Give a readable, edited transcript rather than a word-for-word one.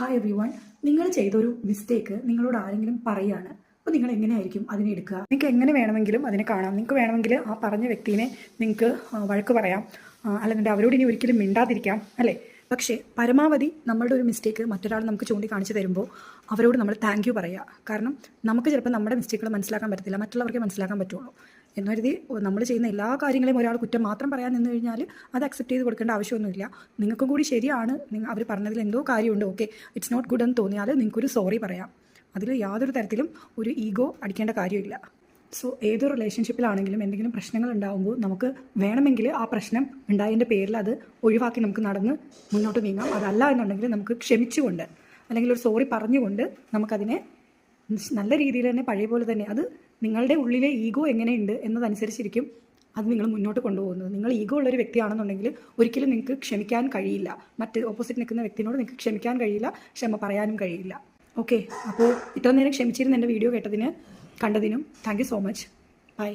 Hi every one. നിങ്ങൾ ചെയ്തൊരു mistake നിങ്ങളോട് ആരെങ്കിലും പറയുകയാണ്. അപ്പോൾ നിങ്ങൾ എങ്ങനെയായിരിക്കും അതിനെ എടുക്കുക? നിങ്ങൾക്ക് എങ്ങനെ വേണമെങ്കിലും അതിനെ കാണാം. നിങ്ങൾക്ക് വേണമെങ്കിൽ ആ പറഞ്ഞ വ്യക്തിനെ നിങ്ങൾക്ക് വഴക്ക് പറയാം, അല്ലെങ്കിൽ അവരോട് ഇനി ഒരിക്കലും മിണ്ടാതിരിക്കാം, അല്ലേ? പക്ഷേ പരമാവധി നമ്മളുടെ ഒരു മിസ്റ്റേക്ക് മറ്റൊരാൾ നമുക്ക് ചൂണ്ടിക്കാണിച്ച് തരുമ്പോൾ അവരോട് നമ്മൾ താങ്ക് യു പറയുക. കാരണം നമുക്ക് ചിലപ്പോൾ നമ്മുടെ മിസ്റ്റേക്കുകൾ മനസ്സിലാക്കാൻ പറ്റത്തില്ല, മറ്റുള്ളവർക്ക് മനസ്സിലാക്കാൻ പറ്റുള്ളൂ. എന്ന് കരുതി നമ്മൾ ചെയ്യുന്ന എല്ലാ കാര്യങ്ങളെയും ഒരാൾ കുറ്റം മാത്രം പറയാൻ നിന്ന് കഴിഞ്ഞാൽ അത് അക്സെപ്റ്റ് ചെയ്ത് കൊടുക്കേണ്ട ആവശ്യമൊന്നുമില്ല. നിങ്ങൾക്കും കൂടി ശരിയാണ്, അവർ പറഞ്ഞതിൽ എന്തോ കാര്യമുണ്ട്, ഓക്കെ, ഇറ്റ്സ് നോട്ട് ഗുഡ് എന്ന് തോന്നിയാൽ നിങ്ങൾക്കൊരു സോറി പറയാം. അതിൽ യാതൊരു തരത്തിലും ഒരു ഈഗോ അടിക്കേണ്ട കാര്യമില്ല. സോ ഏതൊരു റിലേഷൻഷിപ്പിലാണെങ്കിലും എന്തെങ്കിലും പ്രശ്നങ്ങൾ ഉണ്ടാകുമ്പോൾ നമുക്ക് വേണമെങ്കിൽ ആ പ്രശ്നം ഉണ്ടായതിൻ്റെ പേരിൽ അത് ഒഴിവാക്കി നമുക്ക് നടന്ന് മുന്നോട്ട് നീങ്ങാം. അതല്ല എന്നുണ്ടെങ്കിൽ നമുക്ക് ക്ഷമിച്ചുകൊണ്ട് അല്ലെങ്കിൽ ഒരു സോറി പറഞ്ഞുകൊണ്ട് നമുക്കതിനെ നല്ല രീതിയിൽ തന്നെ പഴയ പോലെ തന്നെ, അത് നിങ്ങളുടെ ഉള്ളിലെ ഈഗോ എങ്ങനെയുണ്ട് എന്നതനുസരിച്ചിരിക്കും അത് നിങ്ങൾ മുന്നോട്ട് കൊണ്ടുപോകുന്നത്. നിങ്ങൾ ഈഗോ ഉള്ളൊരു വ്യക്തിയാണെന്നുണ്ടെങ്കിൽ ഒരിക്കലും നിങ്ങൾക്ക് ക്ഷമിക്കാൻ കഴിയില്ല. മറ്റ് ഓപ്പോസിറ്റ് നിൽക്കുന്ന വ്യക്തിനോട് നിങ്ങൾക്ക് ക്ഷമിക്കാൻ കഴിയില്ല, ക്ഷമ പറയാനും കഴിയില്ല. ഓക്കെ, അപ്പോൾ ഇത്ര നേരം ക്ഷമിച്ചിരുന്ന എൻ്റെ വീഡിയോ കണ്ടതിനും thank you so much. By.